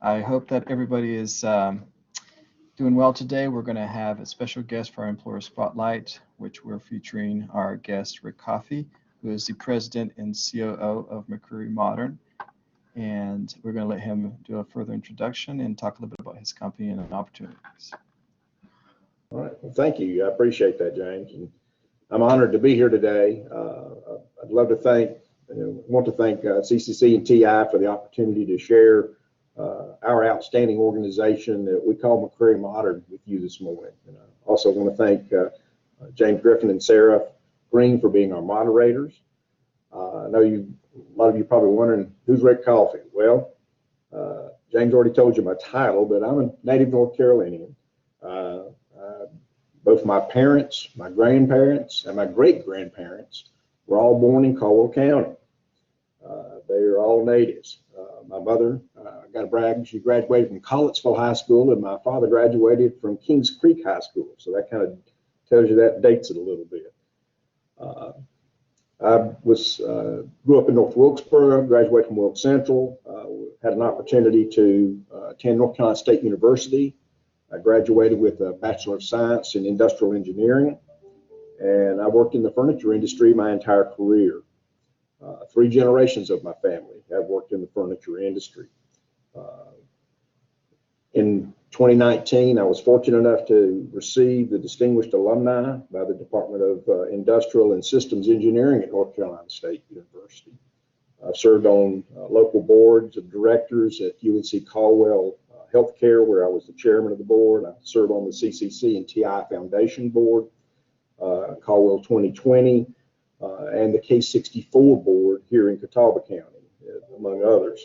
I hope that everybody is doing well today. We're going to have a special guest for our Employer Spotlight, which we're featuring our guest, Rick Coffey, who is the president and COO of McCreary Modern. And we're going to let him do a further introduction and talk a little bit about his company and opportunities. All right. Well, thank you. I appreciate that, James. And I'm honored to be here today. I'd love to want to thank CCC and TI for the opportunity to share our outstanding organization that we call McCreary Modern with you this morning. And I also want to thank James Griffin and Sarah Green for being our moderators. I know a lot of you probably wondering, who's Rick Coffey? Well, James already told you my title, but I'm a native North Carolinian. Both my parents, my grandparents, and my great-grandparents were all born in Caldwell County. They are all natives. My mother, got to brag, she graduated from Collettsville High School, and my father graduated from Kings Creek High School. So that kind of tells you that dates it a little bit. I grew up in North Wilkesboro, graduated from Wilkes Central, had an opportunity to attend North Carolina State University. I graduated with a Bachelor of Science in Industrial Engineering, and I worked in the furniture industry my entire career. 3 generations of my family have worked in the furniture industry. In 2019, I was fortunate enough to receive the Distinguished Alumni by the Department of Industrial and Systems Engineering at North Carolina State University. I've served on local boards of directors at UNC Caldwell Healthcare, where I was the chairman of the board. I served on the CCC and TI Foundation Board, Caldwell 2020, and the K64 board here in Catawba County, among others.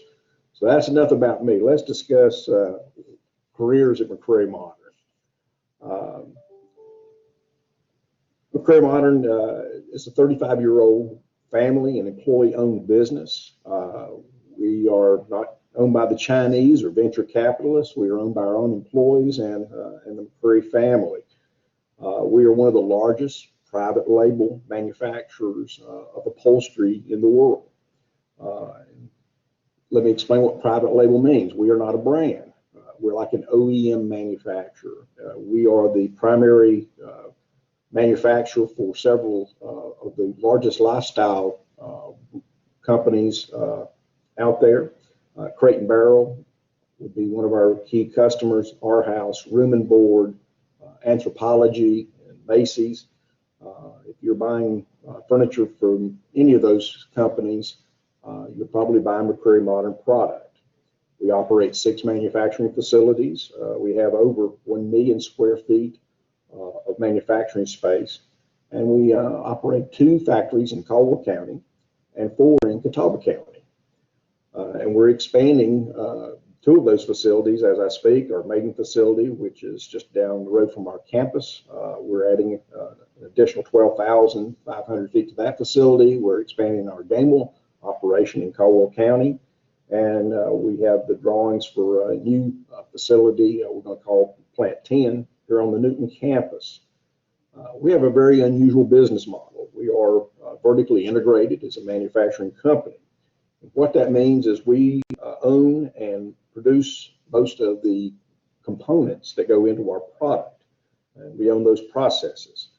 So that's enough about me. Let's discuss careers at McCreary Modern. McCreary Modern is a 35-year-old family and employee-owned business. We are not owned by the Chinese or venture capitalists. We are owned by our own employees and the McCreary family. We are one of the largest private label manufacturers of upholstery in the world. Let me explain what private label means. We are not a brand. We're like an OEM manufacturer. We are the primary manufacturer for several of the largest lifestyle companies out there. Crate and Barrel would be one of our key customers, Our House, Room and Board, Anthropologie, and Macy's. If you're buying furniture from any of those companies, you're probably buying McCreary Modern product. We operate 6 manufacturing facilities. We have over 1 million square feet of manufacturing space, and we operate 2 factories in Caldwell County and 4 in Catawba County. And we're expanding 2 of those facilities as I speak. Our main facility, which is just down the road from our campus, we're adding an additional 12,500 feet to that facility. We're expanding our Gamewell operation in Caldwell County, and we have the drawings for a new facility we're going to call Plant 10 here on the Newton campus. We have a very unusual business model. We are vertically integrated as a manufacturing company. What that means is we own and produce most of the components that go into our product, and we own those processes,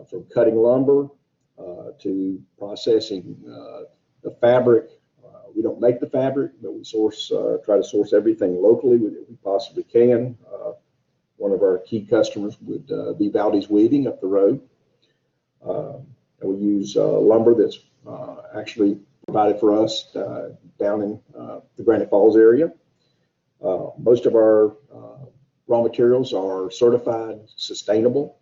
from cutting lumber to processing the fabric. We don't make the fabric, but we try to source everything locally that we possibly can. One of our key customers would be Valdez Weaving up the road. And we use lumber that's actually provided for us down in the Granite Falls area. Most of our raw materials are certified sustainable,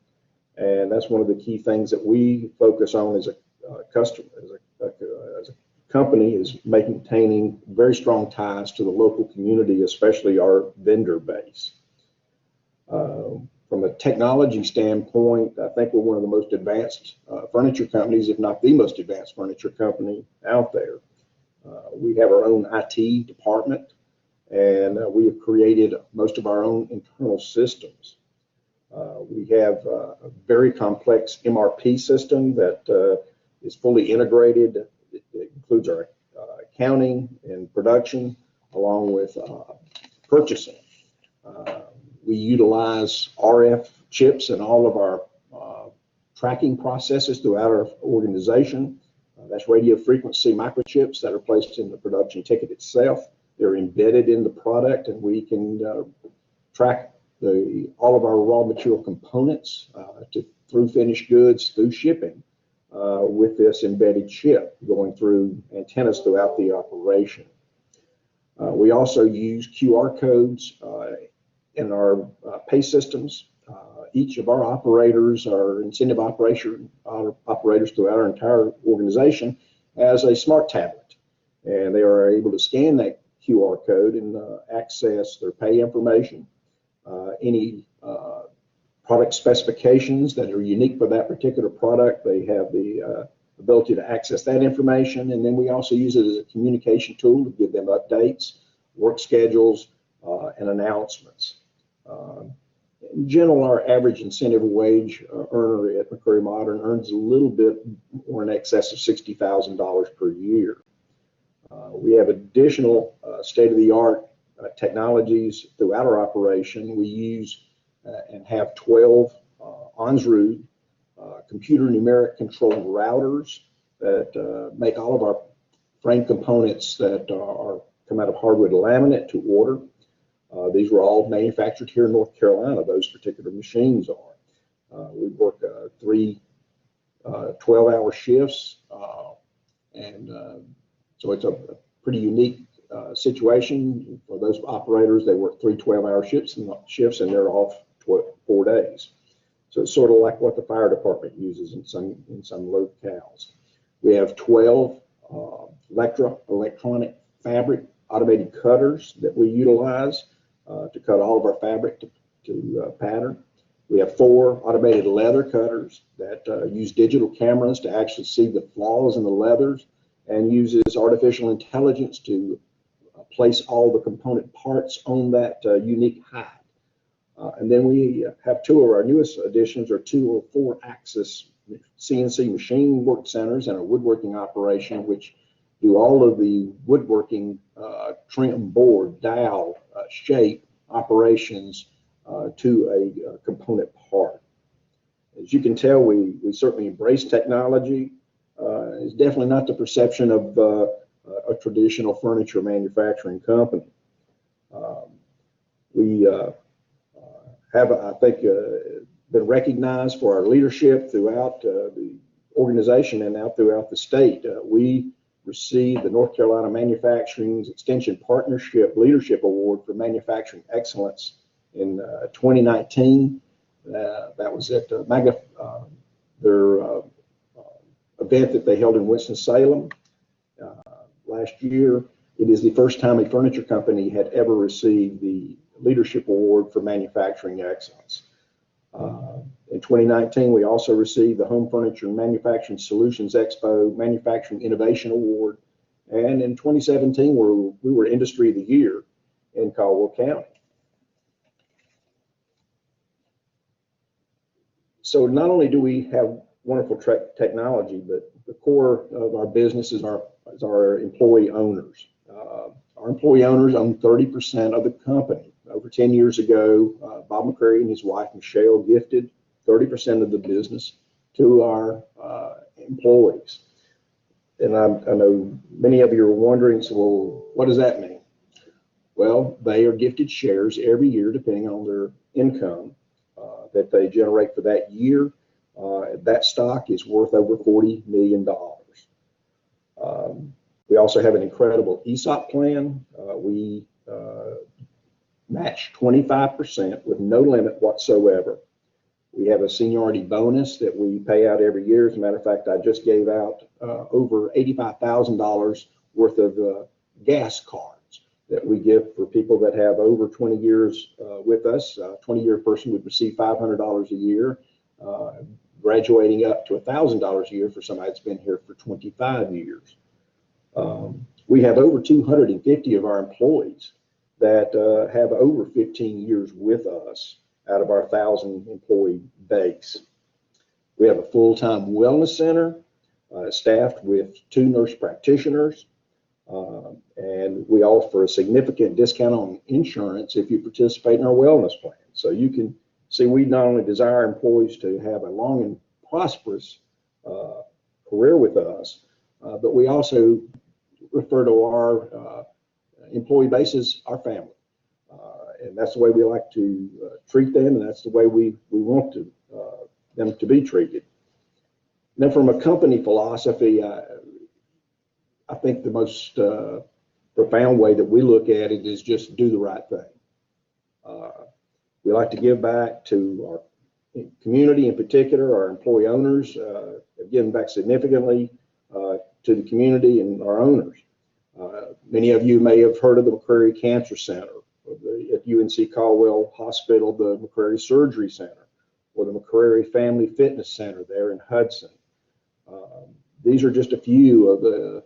and that's one of the key things that we focus on as a customer, as a company, is maintaining very strong ties to the local community, especially our vendor base. From a technology standpoint, I think we're one of the most advanced furniture companies, if not the most advanced furniture company out there. We have our own IT department, and we have created most of our own internal systems. We have a very complex MRP system that is fully integrated. It includes our accounting and production, along with purchasing. We utilize RF chips in all of our tracking processes throughout our organization. That's radio frequency microchips that are placed in the production ticket itself. They're embedded in the product, and we can track all of our raw material components through finished goods, through shipping, with this embedded chip going through antennas throughout the operation. We also use QR codes in our pay systems. Each of our operators, our incentive operators throughout our entire organization, has a smart tablet, and they are able to scan that QR code and access their pay information, any product specifications that are unique for that particular product. They have the ability to access that information, and then we also use it as a communication tool to give them updates, work schedules, and announcements. In general, our average incentive wage earner at McCreary Modern earns a little bit more in excess of $60,000 per year. We have additional state-of-the-art technologies throughout our operation. We use and have 12 ONSRU computer numeric controlled routers that make all of our frame components that come out of hardwood laminate to order. These were all manufactured here in North Carolina, those particular machines are. We work 3 12-hour shifts, and so it's a pretty unique situation for those operators. They work 3 12-hour shifts, and they're off 4 days. So it's sort of like what the fire department uses in some locales. We have 12 electronic fabric automated cutters that we utilize to cut all of our fabric to pattern. We have 4 automated leather cutters that use digital cameras to actually see the flaws in the leathers, and uses artificial intelligence to place all the component parts on that unique hide. And then we have 2 of our newest additions, or 2 or 4 axis CNC machine work centers and a woodworking operation, which do all of the woodworking trim, board, dowel, shape operations to a component part. As you can tell, we certainly embrace technology. It's definitely not the perception of a traditional furniture manufacturing company. We have, I think, been recognized for our leadership throughout the organization and now throughout the state. We received the North Carolina Manufacturing Extension Partnership Leadership Award for Manufacturing Excellence in 2019. That was at their event that they held in Winston-Salem last year. It is the first time a furniture company had ever received the Leadership Award for Manufacturing Excellence. In 2019, we also received the Home Furniture and Manufacturing Solutions Expo Manufacturing Innovation Award. And in 2017, we were Industry of the Year in Caldwell County. So not only do we have wonderful technology, but the core of our business is our employee owners. Our employee owners own 30% of the company. Over 10 years ago, Bob McCreary and his wife, Michelle, gifted 30% of the business to our employees. And I know many of you are wondering, so, well, what does that mean? Well, they are gifted shares every year, depending on their income that they generate for that year. That stock is worth over $40 million. We also have an incredible ESOP plan. We match 25% with no limit whatsoever. We have a seniority bonus that we pay out every year. As a matter of fact, I just gave out over $85,000 worth of gas cards that we give for people that have over 20 years with us. A 20-year person would receive $500 a year, graduating up to $1,000 a year for somebody that's been here for 25 years. We have over 250 of our employees that have over 15 years with us out of our 1,000 employee base. We have a full-time wellness center staffed with 2 nurse practitioners. And we offer a significant discount on insurance if you participate in our wellness plan. So you can see we not only desire employees to have a long and prosperous career with us, but we also refer to our employee base as our family. And that's the way we like to treat them, and that's the way we want to them to be treated. Now, from a company philosophy, I think the most profound way that we look at it is just do the right thing. We like to give back to our community, in particular, our employee owners, have given back significantly to the community and our owners. Many of you may have heard of the McCreary Cancer Center, or at UNC Caldwell Hospital, the McCreary Surgery Center, or the McCreary Family Fitness Center there in Hudson. These are just a few of the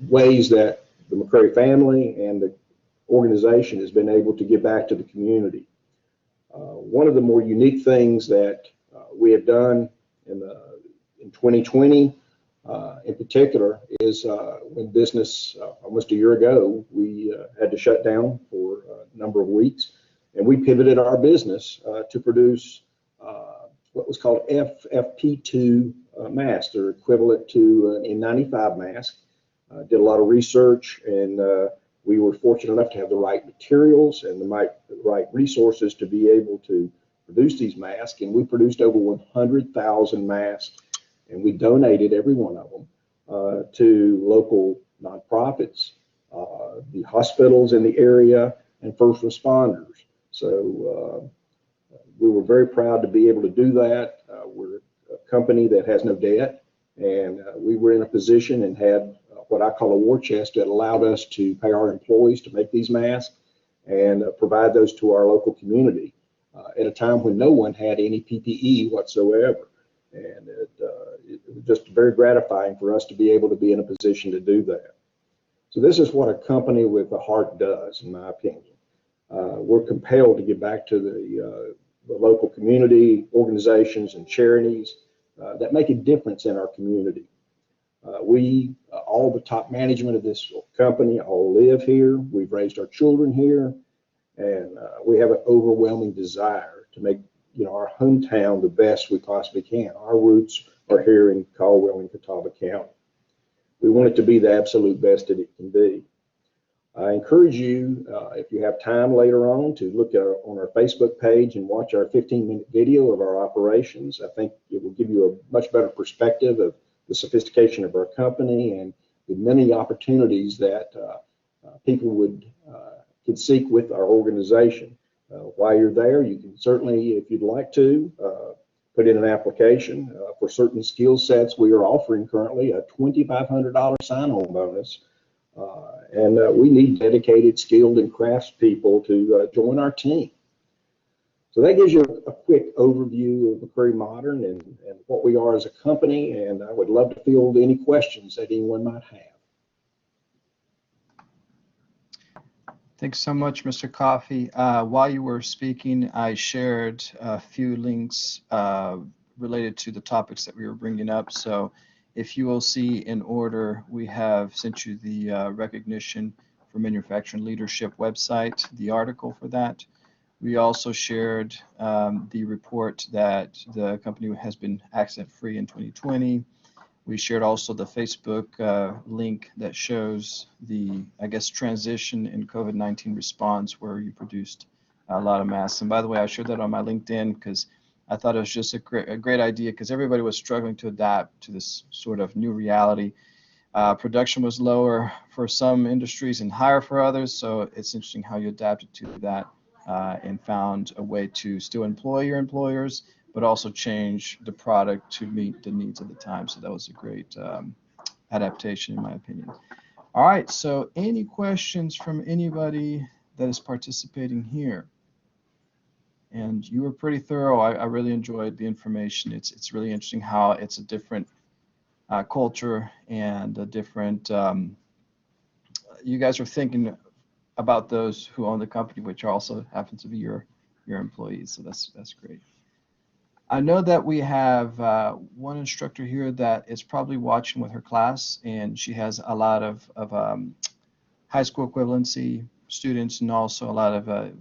ways that the McCreary family and the organization has been able to give back to the community. One of the more unique things that we have done in 2020 in particular is when business almost a year ago, we had to shut down for a number of weeks, and we pivoted our business to produce what was called FFP2 masks. They're equivalent to an N95 mask. Did a lot of research, and we were fortunate enough to have the right materials and the right resources to be able to produce these masks. And we produced over 100,000 masks, and we donated every one of them to local nonprofits, the hospitals in the area, and first responders. So we were very proud to be able to do that. We're a company that has no debt, and we were in a position and had what I call a war chest that allowed us to pay our employees to make these masks and provide those to our local community at a time when no one had any PPE whatsoever. And it was just very gratifying for us to be able to be in a position to do that. So this is what a company with a heart does, in my opinion. We're compelled to give back to the local community, organizations, and charities that make a difference in our community. All the top management of this company all live here. We've raised our children here, and we have an overwhelming desire to make our hometown the best we possibly can. Our roots are here in Caldwell and Catawba County. We want it to be the absolute best that it can be. I encourage you, if you have time later on, to look on our Facebook page and watch our 15-minute video of our operations. I think it will give you a much better perspective of the sophistication of our company and the many opportunities that people could seek with our organization. While you're there, you can certainly, if you'd like to, put in an application for certain skill sets. We are offering currently a $2,500 sign-on bonus, and we need dedicated, skilled, and craftspeople to join our team. So that gives you a quick overview of McCreary Modern and what we are as a company, and I would love to field any questions that anyone might have. Thanks so much, Mr. Coffey. While you were speaking, I shared a few links related to the topics that we were bringing up. So if you will see in order, we have sent you the Recognition for Manufacturing Leadership website, the article for that. We also shared the report that the company has been accident-free in 2020. We shared also the Facebook link that shows the, I guess, transition in COVID-19 response, where you produced a lot of masks. And by the way, I shared that on my LinkedIn because I thought it was just a great idea, because everybody was struggling to adapt to this sort of new reality. Production was lower for some industries and higher for others, so it's interesting how you adapted to that and found a way to still employ your employers, but also change the product to meet the needs of the time. So that was a great adaptation, in my opinion. All right, so any questions from anybody that is participating here? And you were pretty thorough. I really enjoyed the information. It's really interesting how it's a different culture and a different, you guys are thinking about those who own the company, which also happen to be your employees. So that's great. I know that we have one instructor here that is probably watching with her class, and she has a lot of high school equivalency students and also a lot of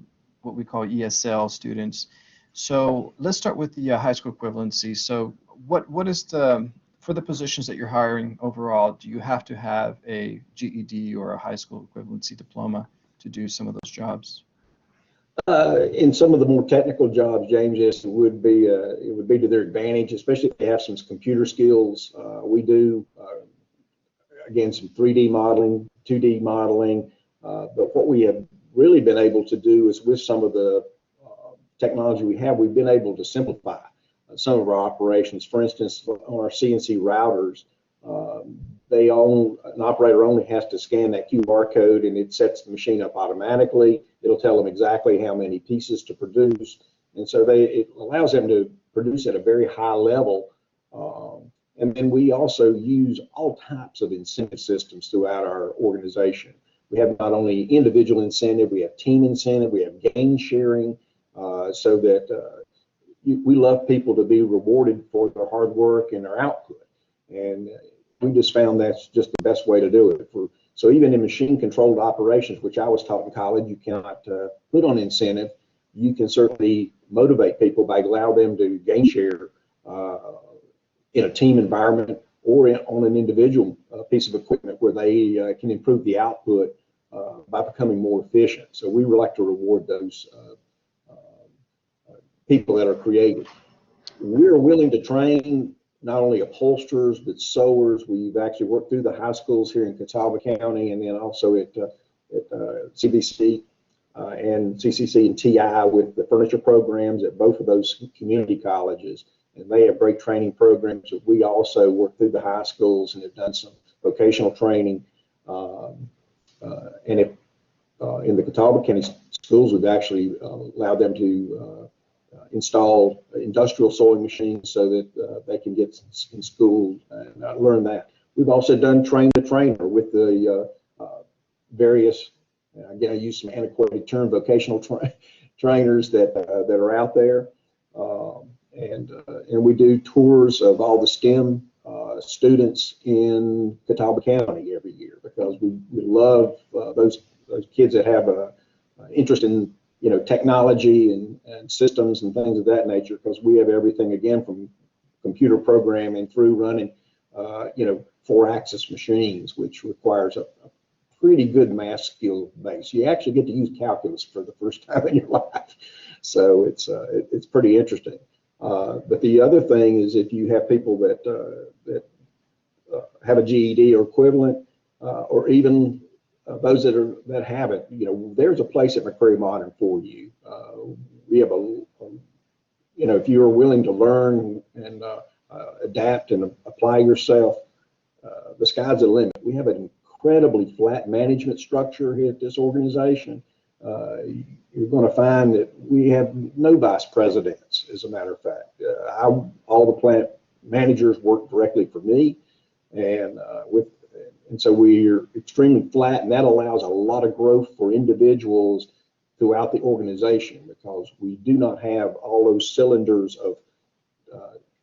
what we call ESL students. So let's start with the high school equivalency. So what is the, for the positions that you're hiring overall, do you have to have a GED or a high school equivalency diploma to do some of those jobs? In some of the more technical jobs, James, yes, it would be to their advantage, especially if they have some computer skills. We do again some 3D modeling, 2D modeling, but what we have really been able to do is with some of the technology we have, we've been able to simplify some of our operations. For instance, on our CNC routers, an operator only has to scan that QR code and it sets the machine up automatically. It'll tell them exactly how many pieces to produce. And so it allows them to produce at a very high level. And then we also use all types of incentive systems throughout our organization. We have not only individual incentive, we have team incentive, we have gain sharing, so that we love people to be rewarded for their hard work and their output. And we just found that's just the best way to do it. So even in machine controlled operations, which I was taught in college, you cannot put on incentive. You can certainly motivate people by allowing them to gain share in a team environment or on an individual piece of equipment where they can improve the output by becoming more efficient. So we would like to reward those people that are creative. We're willing to train not only upholsterers, but sewers. We've actually worked through the high schools here in Catawba County and then also at CBC and CCC and TI with the furniture programs at both of those community colleges. And they have great training programs. We also work through the high schools and have done some vocational training. And if in the Catawba County schools, we've actually allowed them to install industrial sewing machines so that they can get in school and learn that. We've also done train the trainer with the various, again, I use some antiquated term, vocational trainers that are out there. And we do tours of all the STEM students in Catawba County every year because we love those kids that have a interest in technology and systems and things of that nature, because we have everything again from computer programming through running 4-axis machines, which requires a pretty good math skill base. You actually get to use calculus for the first time in your life, so it's pretty interesting. But the other thing is if you have people that have a GED or equivalent, or even those that have it, there's a place at McCreary Modern for you. We have if you are willing to learn and adapt and apply yourself, the sky's the limit. We have an incredibly flat management structure here at this organization. You're going to find that we have no vice presidents, as a matter of fact. All the plant managers work directly for me, and so we're extremely flat, and that allows a lot of growth for individuals throughout the organization because we do not have all those cylinders of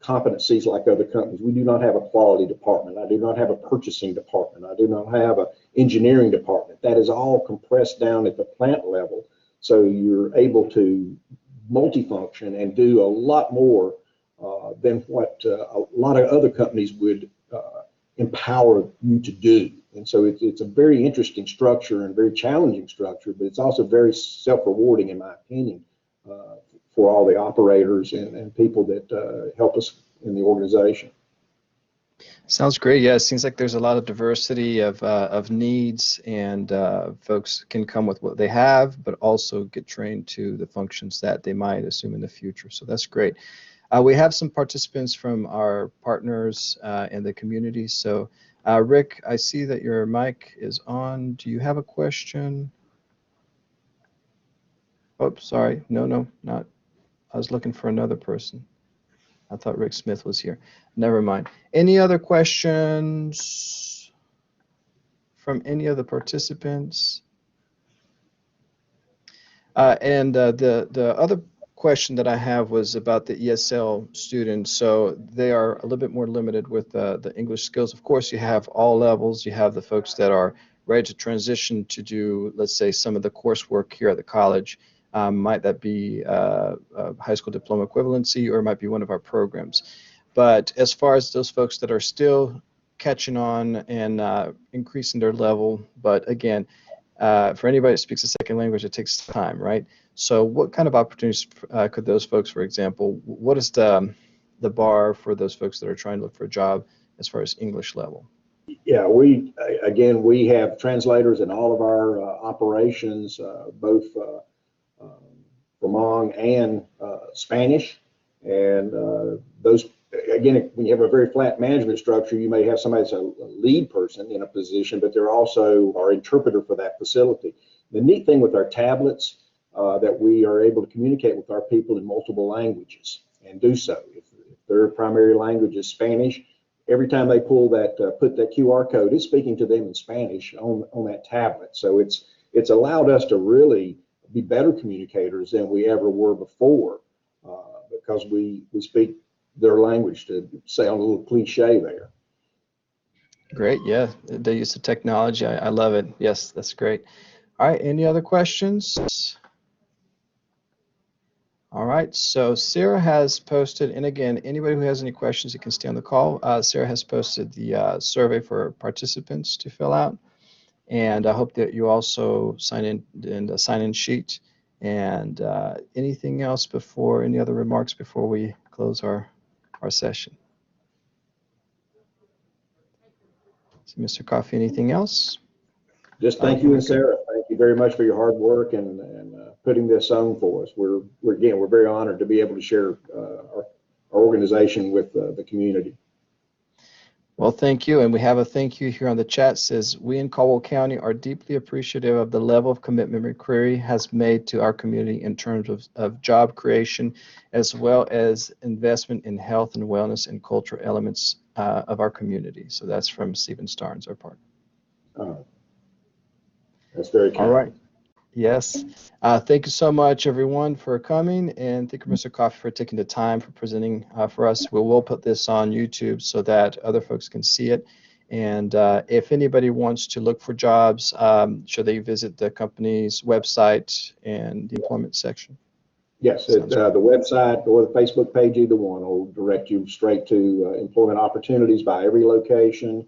competencies like other companies. We do not have a quality department. I do not have a purchasing department. I do not have an engineering department. That is all compressed down at the plant level. So you're able to multifunction and do a lot more than what a lot of other companies would empower you to do. And so it's a very interesting structure and very challenging structure, but it's also very self-rewarding, in my opinion, for all the operators and people that help us in the organization. Sounds great. Yeah, it seems like there's a lot of diversity of needs, and folks can come with what they have, but also get trained to the functions that they might assume in the future. So that's great. We have some participants from our partners in the community. So Rick, I see that your mic is on. Do you have a question? Oh, sorry. No, not. I was looking for another person. I thought Rick Smith was here. Never mind. Any other questions from any of the participants? The other question that I have was about the ESL students. So they are a little bit more limited with the English skills. Of course, you have all levels. You have the folks that are ready to transition to do, let's say, some of the coursework here at the college. Might that be a high school diploma equivalency, or it might be one of our programs. But as far as those folks that are still catching on and increasing their level, but again, for anybody that speaks a second language, it takes time, right? So what kind of opportunities could those folks, for example, what is the bar for those folks that are trying to look for a job as far as English level? Yeah, we have translators in all of our operations, both Vermont and Spanish. And those, again, when you have a very flat management structure, you may have somebody that's a lead person in a position, but they're also our interpreter for that facility. The neat thing with our tablets, that we are able to communicate with our people in multiple languages and do so. If their primary language is Spanish, every time they pull that, put that QR code, it's speaking to them in Spanish on that tablet. So it's allowed us to really be better communicators than we ever were before, because we speak their language, to sound a little cliche there. Great, yeah, the use of technology, I love it. Yes, that's great. All right, any other questions? All right, so Sarah has posted, and again, anybody who has any questions, you can stay on the call. Sarah has posted the survey for participants to fill out, and I hope that you also sign in the sign-in sheet. And anything else before, any other remarks before we close our session? So, Mr. Coffey, anything else? Just thank you, and Sarah, thank you very much for your hard work and putting this on for us. We're very honored to be able to share our organization with the community. Well, thank you. And we have a thank you here on the chat. It says, we in Caldwell County are deeply appreciative of the level of commitment McCreary has made to our community in terms of job creation, as well as investment in health and wellness and cultural elements of our community. So that's from Stephen Starnes, our partner. That's very kind. All right. Yes. Thank you so much, everyone, for coming, and thank you, Mr. Coffey, for taking the time for presenting for us. We will put this on YouTube so that other folks can see it. And if anybody wants to look for jobs, should they visit the company's website and the employment section? Yes, the website or the Facebook page, either one, will direct you straight to employment opportunities by every location,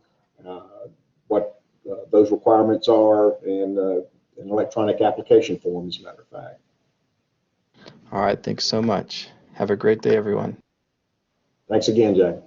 what those requirements are, and an electronic application form, as a matter of fact. All right, thanks so much. Have a great day, everyone. Thanks again, Jay.